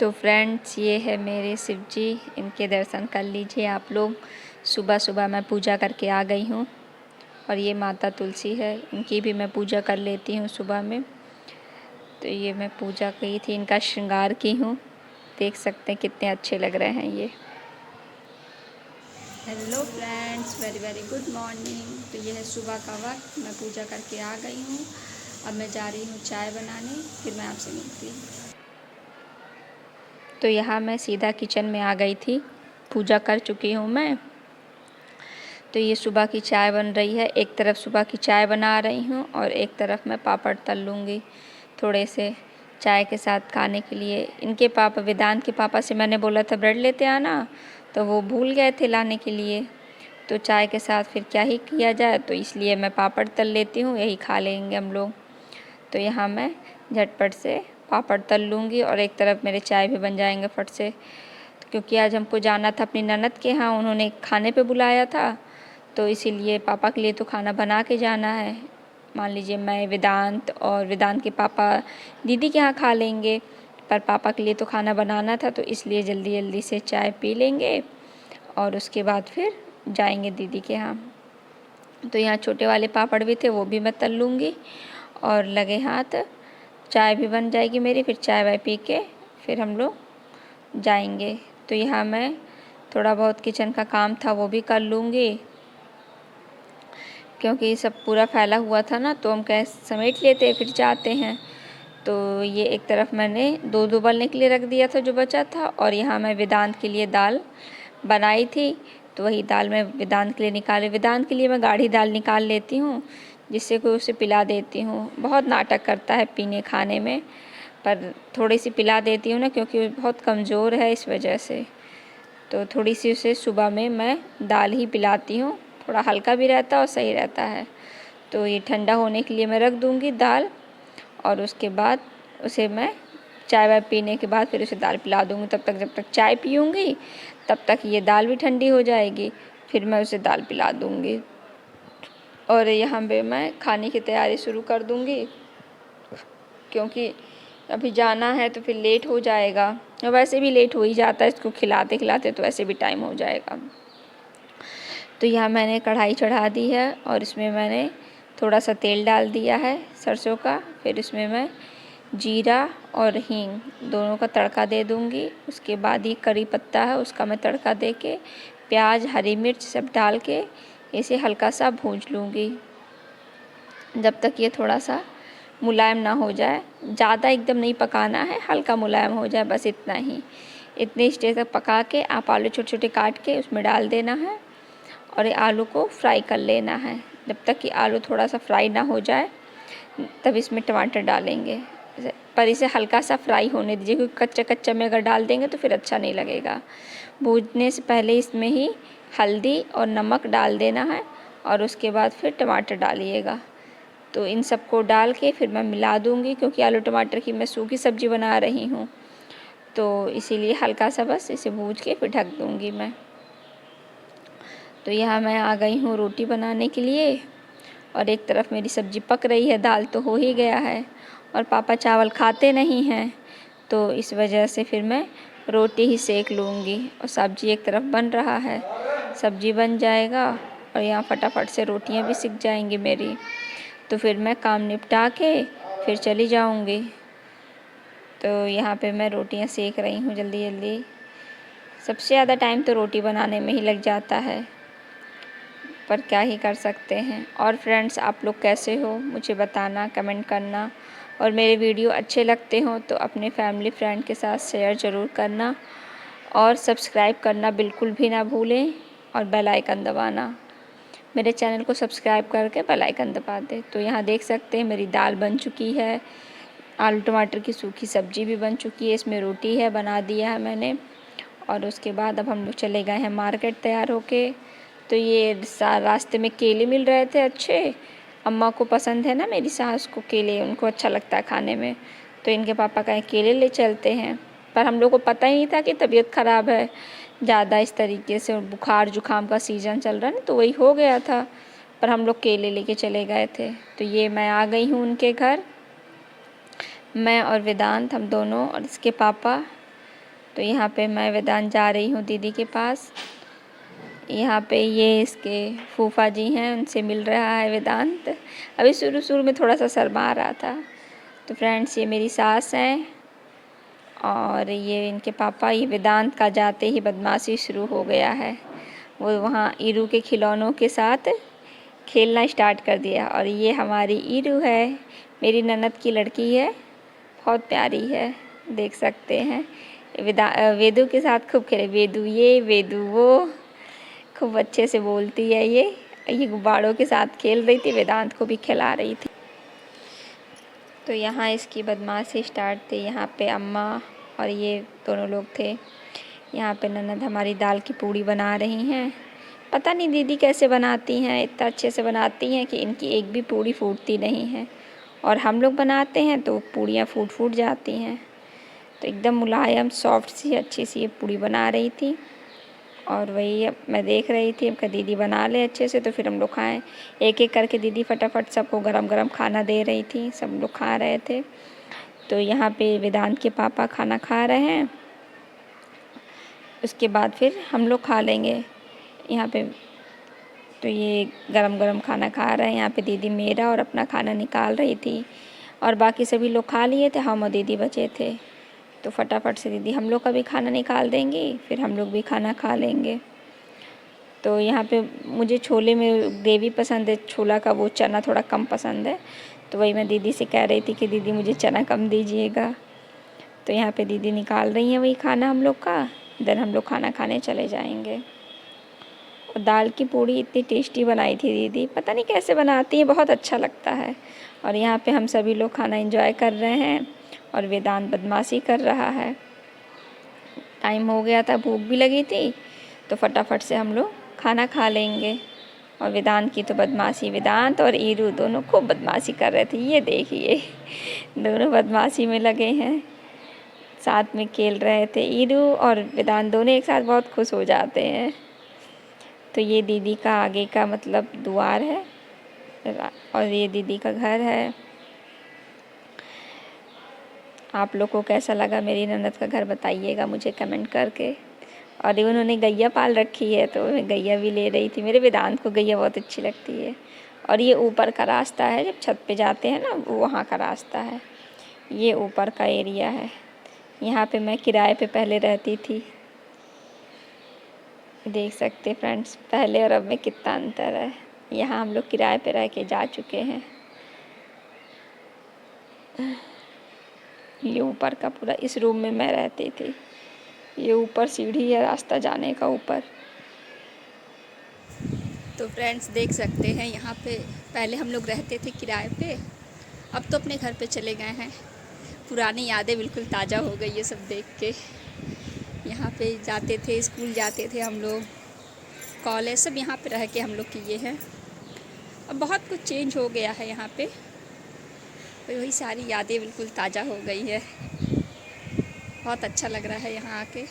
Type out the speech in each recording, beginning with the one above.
तो फ्रेंड्स, ये है मेरे शिव जी, इनके दर्शन कर लीजिए आप लोग। सुबह सुबह मैं पूजा करके आ गई हूँ। और ये माता तुलसी है, इनकी भी मैं पूजा कर लेती हूँ सुबह में। तो ये मैं पूजा की थी, इनका श्रृंगार की हूँ। देख सकते हैं कितने अच्छे लग रहे हैं ये। Hello friends, very very good morning. तो ये है सुबह का वक्त, मैं पूजा करके आ गई हूँ। अब मैं जा रही हूँ चाय बनाने, फिर मैं आपसे मिलती हूँ। तो यहाँ मैं सीधा किचन में आ गई थी, पूजा कर चुकी हूँ मैं। तो ये सुबह की चाय बन रही है। एक तरफ सुबह की चाय बना रही हूँ और एक तरफ मैं पापड़ तल लूँगी थोड़े से चाय के साथ खाने के लिए। इनके पापा, वेदांत के पापा से मैंने बोला था ब्रेड लेते आना, तो वो भूल गए थे लाने के लिए। तो चाय के साथ फिर क्या ही किया जाए, तो इसलिए मैं पापड़ तल लेती हूँ, यही खा लेंगे हम लोग। तो यहाँ मैं झटपट से पापड़ तल लूँगी और एक तरफ मेरे चाय भी बन जाएंगे फट से। क्योंकि आज हमको जाना था अपनी ननद के यहाँ, उन्होंने खाने पे बुलाया था, तो इसीलिए पापा के लिए तो खाना बना के जाना है। मान लीजिए मैं, वेदांत और वेदांत के पापा दीदी के यहाँ खा लेंगे, पर पापा के लिए तो खाना बनाना था, तो इसलिए जल्दी जल्दी से चाय पी लेंगे और उसके बाद फिर जाएंगे दीदी के यहाँ। तो यहाँ छोटे वाले पापड़ भी थे, वो भी मैं तल लूँगी और लगे हाथ चाय भी बन जाएगी मेरी। फिर चाय वाय पी के फिर हम लोग जाएंगे। तो यहाँ मैं थोड़ा बहुत किचन का काम था वो भी कर लूँगी, क्योंकि ये सब पूरा फैला हुआ था ना, तो हम कैसे समेट लेते फिर जाते हैं। तो ये एक तरफ मैंने दूध उबलने के लिए रख दिया था जो बचा था, और यहाँ मैं वेदांत के लिए दाल बनाई थी, तो वही दाल मैं वेदांत के लिए निकाले। वेदांत के लिए मैं गाढ़ी दाल निकाल लेती हूँ, जिससे कोई उसे पिला देती हूँ। बहुत नाटक करता है पीने खाने में, पर थोड़ी सी पिला देती हूँ ना, क्योंकि वो बहुत कमज़ोर है, इस वजह से। तो थोड़ी सी उसे सुबह में मैं दाल ही पिलाती हूँ, थोड़ा हल्का भी रहता है और सही रहता है। तो ये ठंडा होने के लिए मैं रख दूँगी दाल, और उसके बाद उसे मैं चाय वाय पीने के बाद फिर उसे दाल पिला दूँगी। तब तक, जब तक चाय पीऊँगी तब तक ये दाल भी ठंडी हो जाएगी, फिर मैं उसे दाल पिला दूँगी। और यहाँ पे मैं खाने की तैयारी शुरू कर दूँगी, क्योंकि अभी जाना है तो फिर लेट हो जाएगा, और वैसे भी लेट हो ही जाता है इसको खिलाते खिलाते, तो वैसे भी टाइम हो जाएगा। तो यहाँ मैंने कढ़ाई चढ़ा दी है और इसमें मैंने थोड़ा सा तेल डाल दिया है सरसों का। फिर इसमें मैं जीरा और हींग दोनों का तड़का दे दूँगी। उसके बाद ये करी पत्ता है, उसका मैं तड़का दे के प्याज हरी मिर्च सब डाल के इसे हल्का सा भूंज लूँगी, जब तक ये थोड़ा सा मुलायम ना हो जाए। ज़्यादा एकदम नहीं पकाना है, हल्का मुलायम हो जाए, बस इतना ही। इतने स्टेज तक पका के आप आलू छोटे छोटे काट के उसमें डाल देना है और ये आलू को फ्राई कर लेना है। जब तक कि आलू थोड़ा सा फ्राई ना हो जाए तब इसमें टमाटर डालेंगे, पर इसे हल्का सा फ्राई होने दीजिए, क्योंकि कच्चा कच्चा में अगर डाल देंगे तो फिर अच्छा नहीं लगेगा। भूनने से पहले इसमें ही हल्दी और नमक डाल देना है और उसके बाद फिर टमाटर डालिएगा। तो इन सबको डाल के फिर मैं मिला दूँगी, क्योंकि आलू टमाटर की मैं सूखी सब्ज़ी बना रही हूँ, तो इसीलिए हल्का सा बस इसे भूज के फिर ढक दूँगी मैं। तो यहाँ मैं आ गई हूँ रोटी बनाने के लिए, और एक तरफ मेरी सब्ज़ी पक रही है, दाल तो हो ही गया है, और पापा चावल खाते नहीं हैं, तो इस वजह से फिर मैं रोटी ही सेक लूँगी। और सब्ज़ी एक तरफ बन रहा है, सब्ज़ी बन जाएगा और यहाँ फटाफट से रोटियाँ भी सिक जाएंगी मेरी। तो फिर मैं काम निपटा के फिर चली जाऊँगी। तो यहाँ पे मैं रोटियाँ सेक रही हूँ जल्दी जल्दी। सबसे ज़्यादा टाइम तो रोटी बनाने में ही लग जाता है, पर क्या ही कर सकते हैं। और फ्रेंड्स, आप लोग कैसे हो मुझे बताना, कमेंट करना, और मेरे वीडियो अच्छे लगते हो तो अपने फैमिली फ्रेंड के साथ शेयर ज़रूर करना, और सब्सक्राइब करना बिल्कुल भी ना भूलें, और बेल आइकन दबाना। मेरे चैनल को सब्सक्राइब करके बेल आइकन दबा दें। तो यहाँ देख सकते हैं मेरी दाल बन चुकी है, आलू टमाटर की सूखी सब्ज़ी भी बन चुकी है, इसमें रोटी है, बना दिया है मैंने। और उसके बाद अब हम लोग चले गए हैं मार्केट तैयार होके। तो ये रास्ते में केले मिल रहे थे अच्छे, अम्मा को पसंद है ना, मेरी सास को केले, उनको अच्छा लगता है खाने में, तो इनके पापा कहे केले ले चलते हैं। पर हम लोग को पता ही नहीं था कि तबीयत ख़राब है ज़्यादा इस तरीके से, बुखार जुकाम का सीज़न चल रहा है ना, तो वही हो गया था। पर हम लोग केले लेके चले गए थे। तो ये मैं आ गई हूँ उनके घर, मैं और वेदांत, हम दोनों और इसके पापा। तो यहाँ पे मैं वेदांत जा रही हूँ दीदी के पास। यहाँ पे ये इसके फूफा जी हैं, उनसे मिल रहा है वेदांत। अभी शुरू में थोड़ा सा शर्मा रहा था। तो फ्रेंड्स, ये मेरी सास हैं और ये इनके पापा। ये वेदांत का जाते ही बदमाशी शुरू हो गया है। वो वहाँ ईरू के खिलौनों के साथ खेलना स्टार्ट कर दिया। और ये हमारी ईरू है, मेरी ननद की लड़की है, बहुत प्यारी है, देख सकते हैं। वेदू के साथ खूब खेले, वेदू ये वेदू वो, खूब अच्छे से बोलती है। ये गुब्बारों के साथ खेल रही थी, वेदांत को भी खिला रही थी। तो यहाँ इसकी बदमाशी स्टार्ट थी। यहाँ पे अम्मा और ये दोनों लोग थे। यहाँ पे ननद हमारी दाल की पूड़ी बना रही हैं। पता नहीं दीदी कैसे बनाती हैं, इतना अच्छे से बनाती हैं कि इनकी एक भी पूड़ी फूटती नहीं है। और हम लोग बनाते हैं तो पूड़ियाँ फूट जाती हैं। तो एकदम मुलायम सॉफ्ट सी अच्छी सी ये पूड़ी बना रही थी। और वही मैं देख रही थी कि दीदी बना ले अच्छे से तो फिर हम लोग खाएं। एक एक करके दीदी फटाफट सबको गरम गरम खाना दे रही थी, सब लोग खा रहे थे। तो यहाँ पे वेदांत के पापा खाना खा रहे हैं, उसके बाद फिर हम लोग खा लेंगे यहाँ पे। तो ये गरम गरम खाना खा रहे हैं। यहाँ पे दीदी मेरा और अपना खाना निकाल रही थी और बाकी सभी लोग खा लिए थे, हम और दीदी बचे थे। तो फटाफट से दीदी हम लोग का भी खाना निकाल देंगी, फिर हम लोग भी खाना खा लेंगे। तो यहाँ पे मुझे छोले में ग्रेवी पसंद है, छोला का वो चना थोड़ा कम पसंद है। तो वही मैं दीदी से कह रही थी कि दीदी मुझे चना कम दीजिएगा। तो यहाँ पे दीदी निकाल रही हैं वही खाना हम लोग का, देन हम लोग खाना खाने चले जाएंगे। और दाल की पूड़ी इतनी टेस्टी बनाई थी दीदी, पता नहीं कैसे बनाती हैं, बहुत अच्छा लगता है। और यहाँ पे हम सभी लोग खाना एंजॉय कर रहे हैं और वेदांत बदमाशी कर रहा है। टाइम हो गया था, भूख भी लगी थी, तो फटाफट से हम लोग खाना खा लेंगे। और वेदांत की तो बदमाशी, वेदांत और ईरू दोनों खूब बदमाशी कर रहे थे। ये देखिए दोनों बदमाशी में लगे हैं, साथ में खेल रहे थे। ईरू और वेदांत दोनों एक साथ बहुत खुश हो जाते हैं। तो ये दीदी का आगे का मतलब द्वार है और ये दीदी का घर है। आप लोग को कैसा लगा मेरी ननद का घर बताइएगा मुझे कमेंट करके। और उन्होंने गैया पाल रखी है तो मैं गैया भी ले रही थी। मेरे वेदांत को गैया बहुत अच्छी लगती है। और ये ऊपर का रास्ता है, जब छत पे जाते हैं ना वो वहाँ का रास्ता है। ये ऊपर का एरिया है। यहाँ पे मैं किराए पे पहले रहती थी। देख सकते फ्रेंड्स, पहले और अब में कितना अंतर है। यहाँ हम लोग किराए पे रह के जा चुके हैं। ये ऊपर का पूरा, इस रूम में मैं रहती थी। ये ऊपर सीढ़ी है रास्ता जाने का ऊपर। तो फ्रेंड्स देख सकते हैं, यहाँ पे पहले हम लोग रहते थे किराए पे, अब तो अपने घर पे चले गए हैं। पुरानी यादें बिल्कुल ताज़ा हो गई ये सब देख के। यहाँ पे जाते थे, स्कूल जाते थे हम लोग, कॉलेज सब यहाँ पे रह के हम लोग किए हैं। अब बहुत कुछ चेंज हो गया है यहाँ पे, तो वही सारी यादें बिल्कुल ताज़ा हो गई है। बहुत अच्छा लग रहा है यहाँ आके।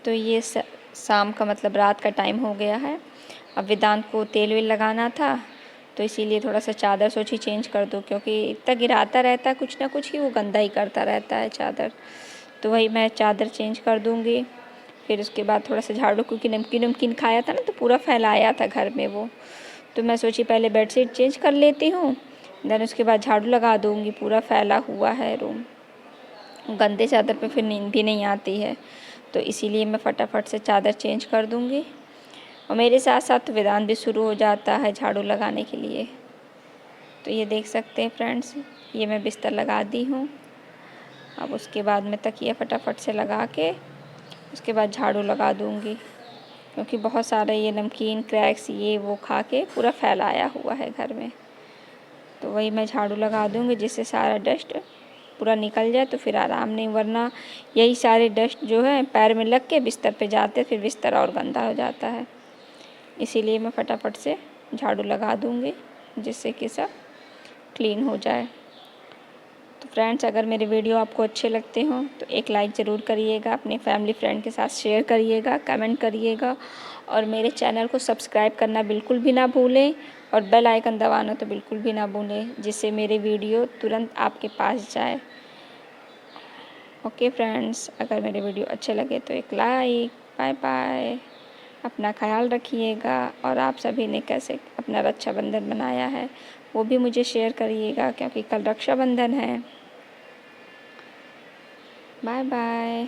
तो ये शाम का मतलब रात का टाइम हो गया है। अब वेदांत को तेल वेल लगाना था, तो इसीलिए थोड़ा सा चादर सोची चेंज कर दूँ, क्योंकि इतना गिराता रहता है कुछ ना कुछ ही, वो गंदा ही करता रहता है चादर। तो वही मैं चादर चेंज कर दूँगी। फिर उसके बाद थोड़ा सा झाड़ू, क्योंकि नमकीन खाया था ना तो पूरा फैलाया था घर में वो। तो मैं सोची पहले बेडशीट चेंज कर लेती हूँ, देन उसके बाद झाड़ू लगा दूँगी। पूरा फैला हुआ है रूम, गंदे चादर पे फिर नींद भी नहीं आती है। तो इसीलिए मैं फटाफट से चादर चेंज कर दूँगी। और मेरे साथ साथ वेदांत भी शुरू हो जाता है झाड़ू लगाने के लिए। तो ये देख सकते हैं फ्रेंड्स, ये मैं बिस्तर लगा दी हूँ। अब उसके बाद मैं तकिया फटाफट से लगा के उसके बाद झाड़ू लगा दूँगी, क्योंकि बहुत सारा ये नमकीन क्रैक्स ये वो खा के पूरा फैलाया हुआ है घर में। तो वही मैं झाड़ू लगा दूँगी जिससे सारा डस्ट पूरा निकल जाए, तो फिर आराम नहीं, वरना यही सारे डस्ट जो है पैर में लग के बिस्तर पे जाते, फिर बिस्तर और गंदा हो जाता है। इसीलिए मैं फटाफट से झाड़ू लगा दूँगी जिससे कि सब क्लीन हो जाए। तो फ्रेंड्स, अगर मेरे वीडियो आपको अच्छे लगते हों तो एक लाइक ज़रूर करिएगा, अपने फैमिली फ्रेंड के साथ शेयर करिएगा, कमेंट करिएगा और मेरे चैनल को सब्सक्राइब करना बिल्कुल भी ना भूलें और बेल आइकन दबाना तो बिल्कुल भी ना भूलें, जिससे मेरे वीडियो तुरंत आपके पास जाए। ओके फ्रेंड्स, अगर मेरे वीडियो अच्छे लगे तो एक लाइक। Bye bye. अपना ख्याल रखिएगा और आप सभी ने कैसे अपना रक्षाबंधन मनाया है वो भी मुझे शेयर करिएगा, क्योंकि कल रक्षाबंधन है। Bye bye.